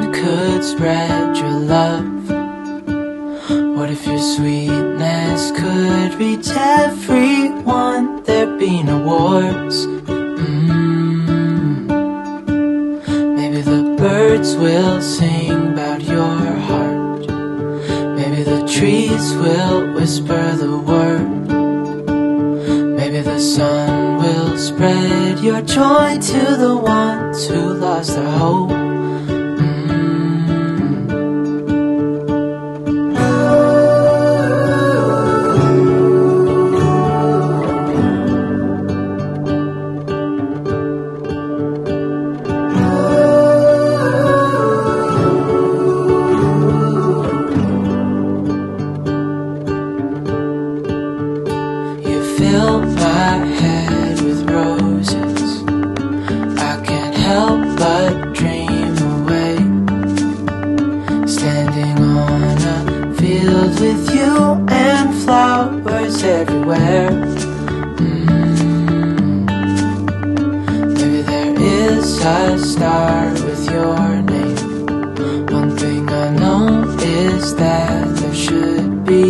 wind could spread your love? What if your sweetness could reach everyone? There'd be no wars. Maybe the birds will sing about your heart. Maybe the trees will whisper the word. Maybe the sun will spread your joy to the ones who lost their hope. Fill my head with roses. I can't help but dream away, standing on a field with you and flowers everywhere. Maybe there is a star with your name. One thing I know is that there should be.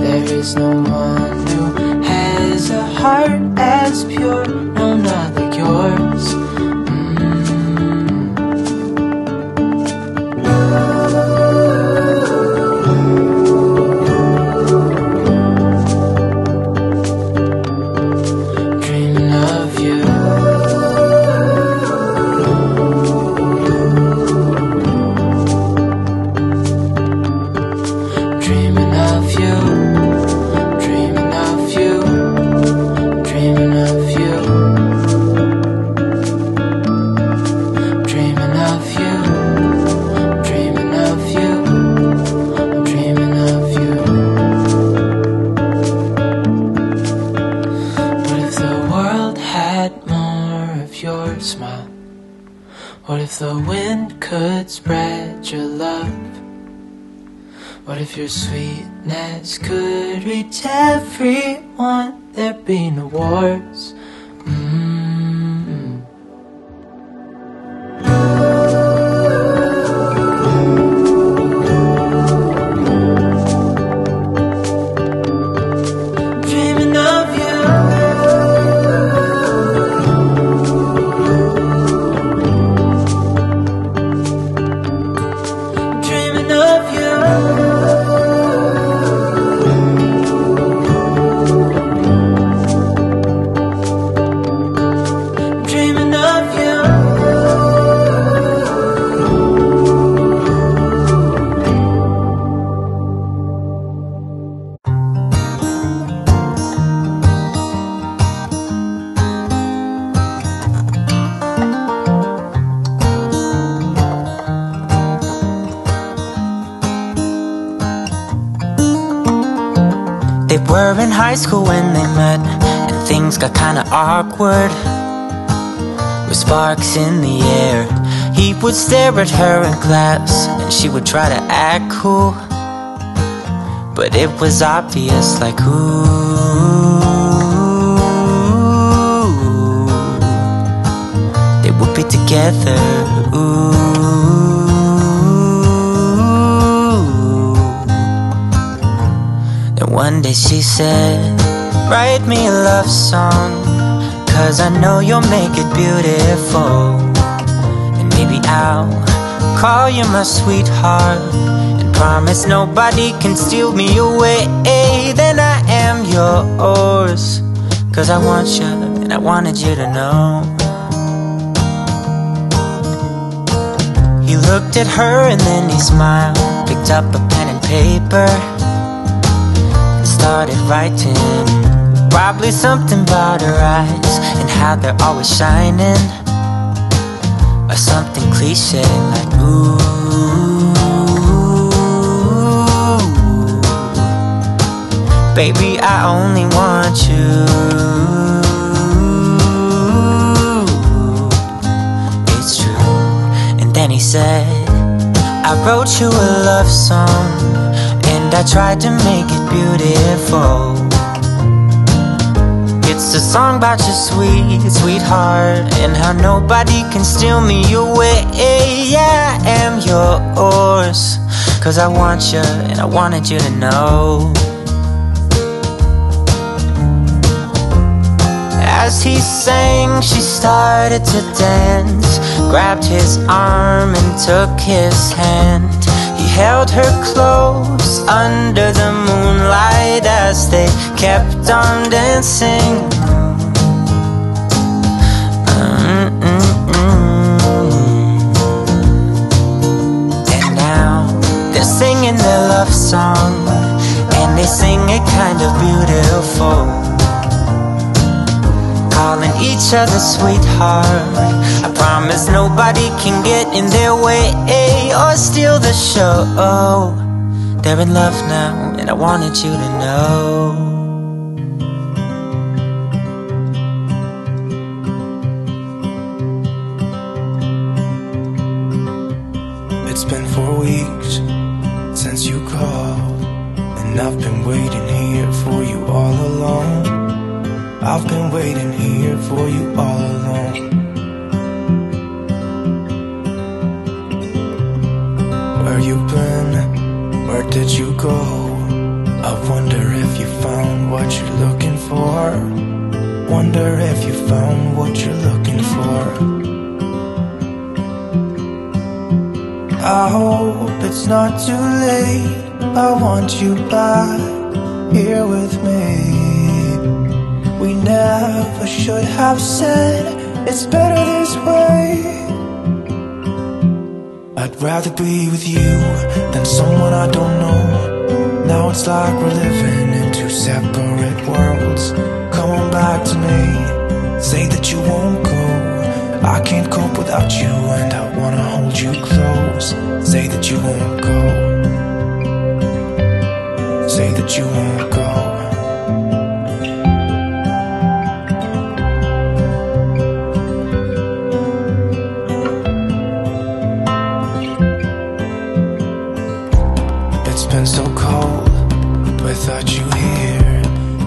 There is no one who has a heart as pure, no, not like yours. Dreaming of you. Dreaming of you. Dreaming of you. Dreaming of you. Dreaming of you. Dreaming of you. I'm dreaming of you. What if the world had more of your smile? What if the wind could spread your love? What if your sweetness could reach everyone? There'd be no wars. Dreaming of you. Dreaming of you. Dreaming of you. They were in high school when they met, and things got kinda awkward. With sparks in the air, he would stare at her in class, and she would try to act cool. But it was obvious, like, ooh, they would be together, ooh. Then one day she said, write me a love song, 'cause I know you'll make it beautiful. And maybe I'll call you my sweetheart, and promise nobody can steal me away. Then I am yours, 'cause I want you, and I wanted you to know. He looked at her and then he smiled, picked up a pen and paper, and started writing. Probably something about her eyes and how they're always shining, or something cliche like, ooh, baby, I only want you. It's true. And then he said, I wrote you a love song, and I tried to make it beautiful. It's a song about your sweetheart, and how nobody can steal me away. Yeah, I am 'cause I want you and I wanted you to know. As he sang, she started to dance, grabbed his arm and took his hand. He held her close under the moonlight as they kept on dancing. And now they're singing their love song, and they sing it kind of beautiful, calling each other sweetheart. I promise nobody can get in their way or steal the show. They're in love now, and I wanted you to know. It's been 4 weeks since you called, and I've been waiting here for you all along. I've been waiting here for you all along. Where you been? Where did you go? I wonder if you found what you're looking for. Wonder if you found what you're looking for. I hope it's not too late. I want you back here with me. We never should have said it's better this way. I'd rather be with you than someone I don't know. Now it's like we're living in two separate worlds. Come on back to me, say that you won't go. I can't cope without you and I wanna hold you close. Say that you won't go. Say that you won't go. Been so cold without you here.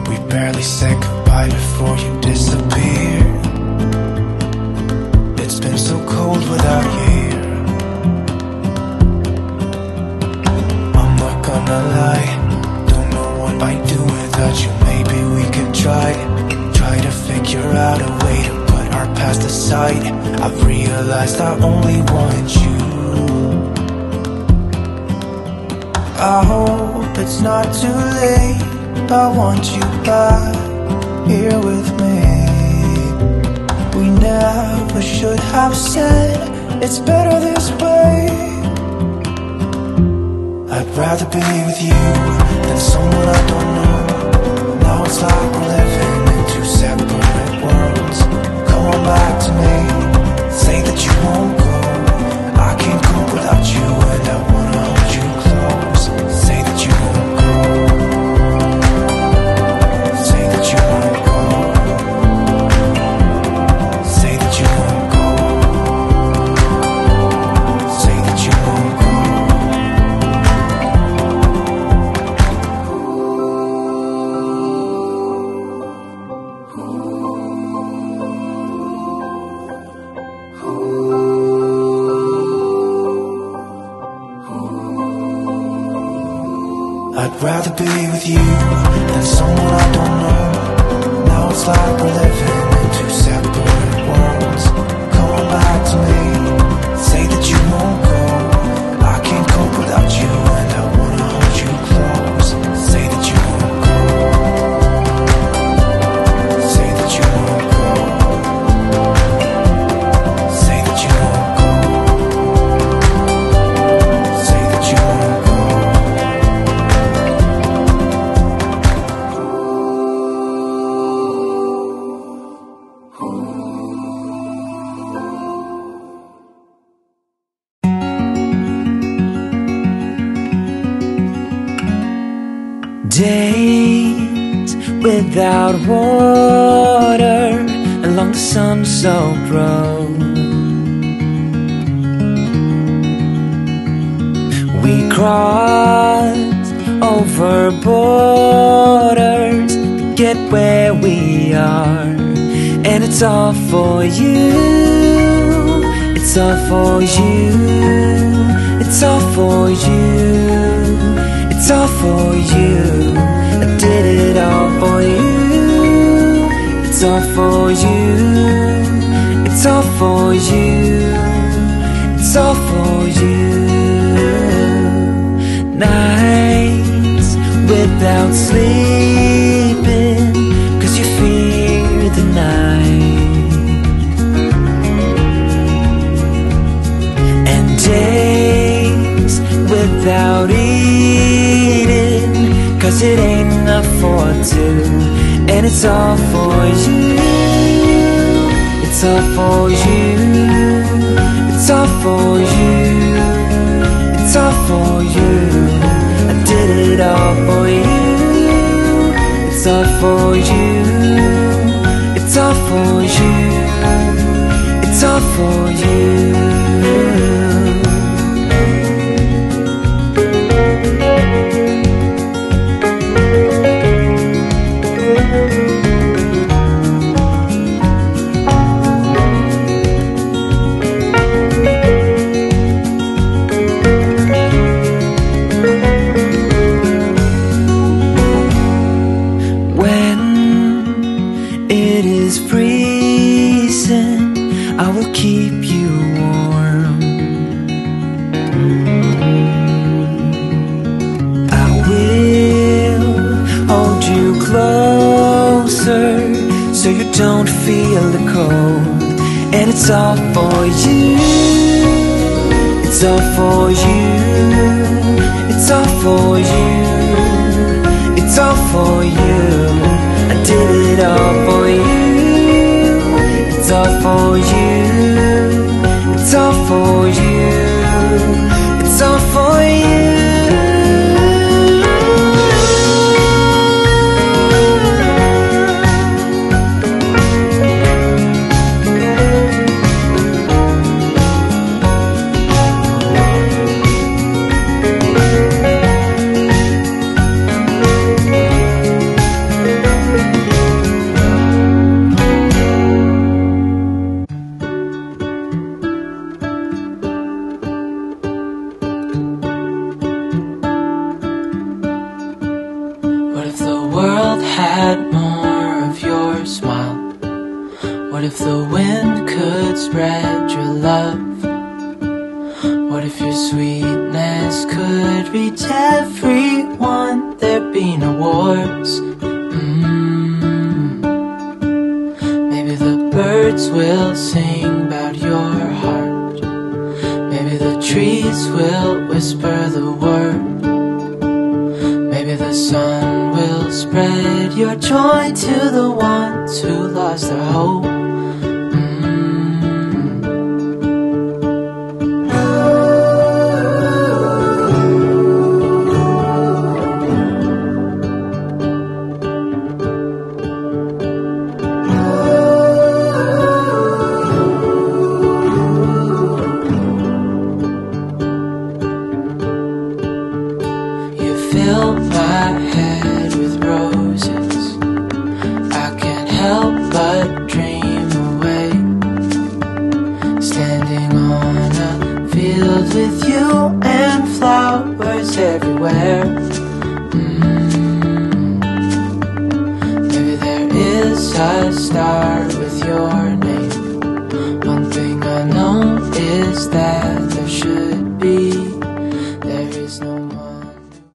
We barely said goodbye before you disappeared. It's been so cold without you here. I'm not gonna lie, don't know what I'd do without you. Maybe we could try to figure out a way to put our past aside. I've realized I only want you. I hope it's not too late. I want you back here with me. We never should have said it's better this way. I'd rather be with you than someone I don't know. Now it's like we're living in two separate worlds. Come on back to me, say that you won't go. I can't cope without you and I wanna hold you close. Say that you won't go. Say that you won't go. Say that you won't go. Say that you won't go. I'd rather be with you than someone I don't know. Now it's like we're living in two separate worlds. Come on back to me, say that you won't go. I can't cope without you and I wanna hold you close. Say that you won't go. Say that you won't go. Say that you won't go. Say that you won't go. Days without water along the sun-soaked road. We crossed over borders to get where we are, and it's all for you. It's all for you. It's all for you. without sleeping, 'cause you fear the night. And days without eating, 'cause it ain't enough for two. And it's all for you. It's all for you. It's all for you. It's all for you. I did it all for you. It's all for you. It's all for you. It's all for you. I will keep you warm. I will hold you closer so you don't feel the cold. And it's all for you. It's all for you. It's all for you. It's all for you. I did it all for you. It's all for you. It's all for you. It's all for you. What if the world had more of your smile? What if the wind could spread your love? What if your sweetness could reach everyone? There'd be no wars. Maybe the birds will sing about your heart. Maybe the trees will whisper the word. Maybe the sun will spread your joy to the ones who lost their hope. Fill my head with roses. I can't help but dream away, standing on a field with you and flowers everywhere. Maybe there is a star with your name. One thing I know is that